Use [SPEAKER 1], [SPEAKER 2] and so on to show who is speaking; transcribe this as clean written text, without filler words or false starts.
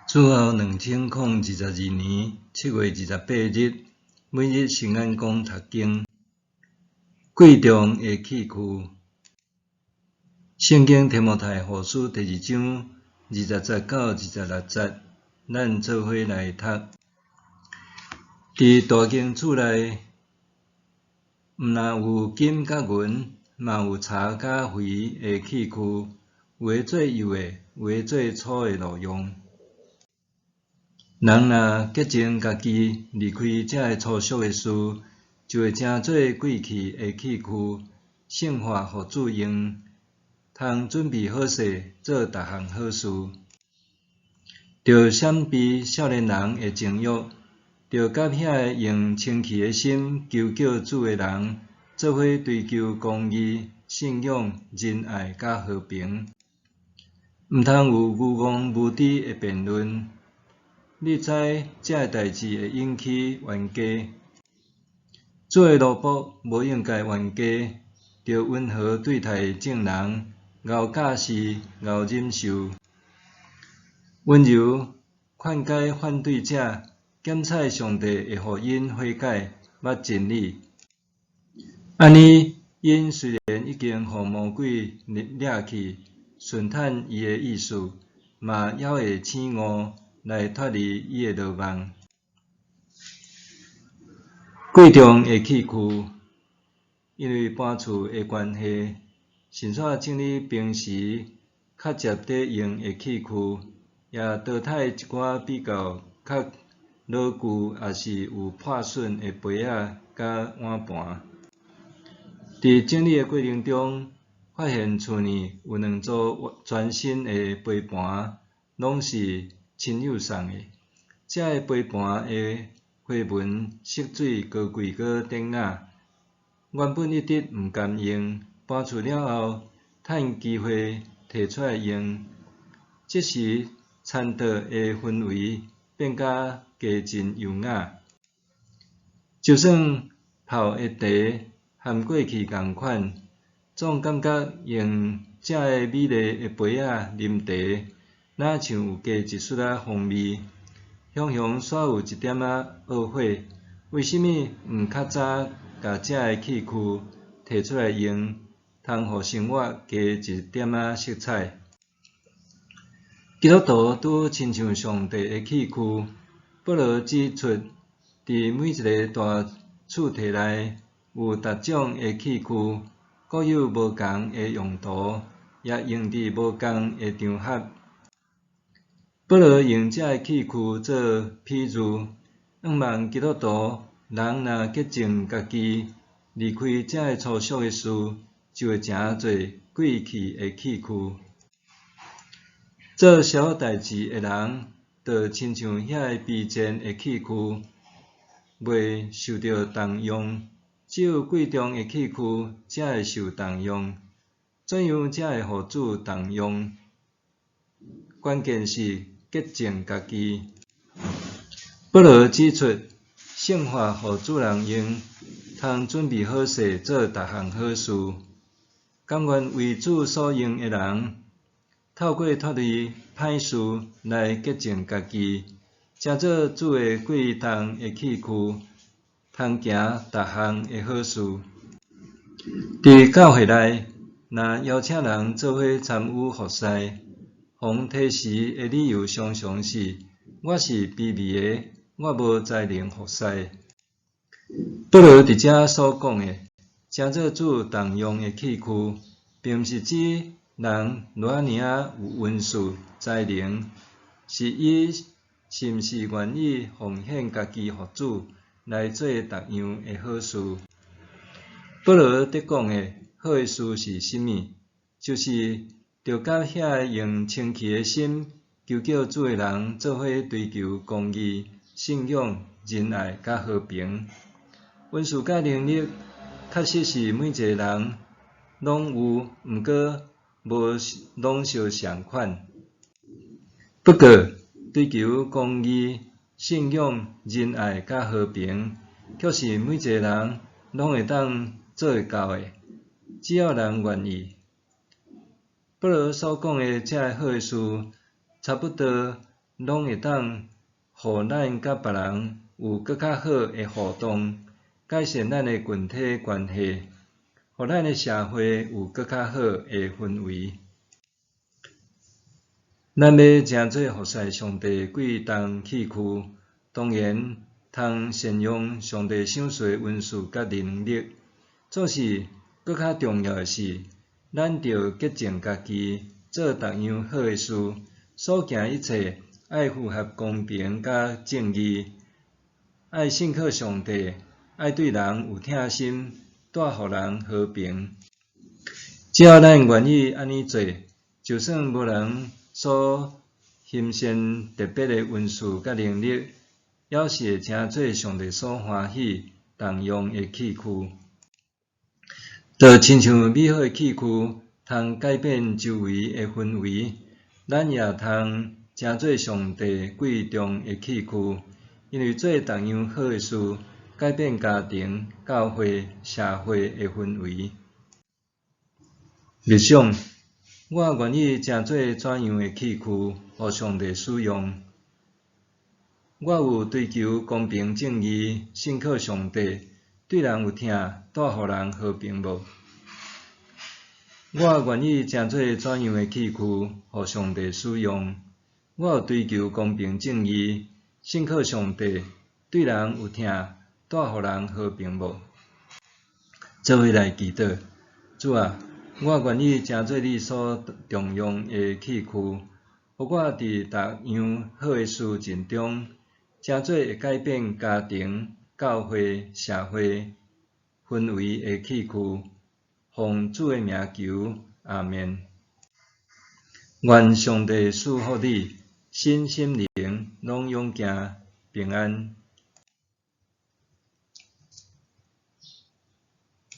[SPEAKER 1] 此后2022年7月28日，每日圣安宫读经，贵重的器具。圣经提摩太后书第2章20节到26节，咱做伙来读。伫大经厝内，毋但有金甲银，嘛有柴甲灰的器具，有的做幼的，有的做粗的路用。人若洁净家己，离开这个粗俗的事，就会成做贵气的器具，圣化互主用，通准备好势做逐项好事。着闪避少年人的情欲，着甲遐个用清气的心求救主的人，做伙追求公义、信仰、仁爱甲和平。毋通有愚妄无知的辩论。你知这个代志会引起冤家。做奴仆无应该冤家，着温和对待众人，敖教示、敖忍受，温柔劝解反对者，检采上帝会互因悔改、捌真理。安尼，因虽然已经互魔鬼掠去，顺趁伊的意思，嘛还会醒悟来脱离伊的罗网。贵重的器具，因为搬厝的关系，神煞整理平时较接伫用的器具，也淘汰一寡比较较老旧也是有破损的杯仔甲碗盘。伫整理的过程中，发现厝内有2组全新的杯盘，拢是亲友送的。这个杯盘的花纹色水高贵搁典雅，原本一直毋甘用，搬厝了后，趁机会摕出来用。这时参道的氛围变甲加真优雅，就算泡的茶和过去同款，总感觉用这个美丽的杯仔啉茶，若像有加一丝仔风味。雄雄煞有一点仔懊悔，为什么毋较早甲这个器具摕出来用，通互生活加一点仔色彩？基督徒拄亲像上帝的器具，保罗指出，伫每一个大厝体内有逐种的器具，各有无同的用途，也用伫无同的场合。保罗用这个器具做比喻，仰望基督徒人若洁净家己，离开这个粗俗的事，就会成做贵气的器具。做小代志的人，就亲像遐个卑贱的器具，袂受到动用。只有贵重的器具才会受动用。怎样才会互主动用？关键是洁净家己。保罗指出，圣化互主人用，通准备好势做逐项好事。甘愿为主所用的人，透过脱离歹事来洁净家己，成做主的贵重的器具，通行逐项的好事。伫教会内，若邀请人做伙参与服侍，逢提示的理由常常是：我是卑微的，我无才能服侍。保罗伫遮所讲的，成做主动用的器具，并毋是指人偌尔有恩赐才能，是伊是毋是愿意奉献家己互主，来做逐样的好事。保罗伫讲的好的事是甚物？就是着甲遐个用清气的心求救主的人做伙追求公义、信仰、仁爱甲和平。恩赐甲能力确实是每一个人拢有，毋过无拢相同款。不过，追求公义、信仰、仁爱甲和平，却是每一个人拢会当做会到的，只要人愿意。保罗所讲的这个好事，差不多拢会当互咱甲别人有搁较好诶互动，改善咱诶群体关系，互咱诶社会有搁较好诶氛围。咱要诚做服侍上帝贵重器躯，当然通善用上帝赏赐诶恩赐甲能力。做事搁较重要诶是，咱着洁净家己，做逐样好诶事，所行一切爱符合公平甲正义，爱信靠上帝，爱对人有疼心，带互人和平。只要咱愿意安尼做，就算无人所欣赏特别诶恩赐甲能力，也是会诚做上帝所欢喜动用诶器躯。就亲像美好诶器躯，通改变周围诶氛围，咱也通诚做上帝贵重诶器躯，因为做逐样好诶事，改变家庭、教会、社会诶氛围。日想，我愿意诚做怎样诶器躯，互上帝使用？我有追求公平正义，信靠上帝，对人有疼，带互人和平无？我愿意诚做怎样诶器躯，互上帝使用？我有追求公平正义，信靠上帝，对人有疼，带互人和平无？做伙来祈祷，主啊，我愿意诚做你所重用诶器躯，互我伫逐样好诶事情中，诚做会改变家庭、教会、社会氛围诶器躯。奉主诶名求，阿们。愿上帝赐福你，身心灵拢勇行平安。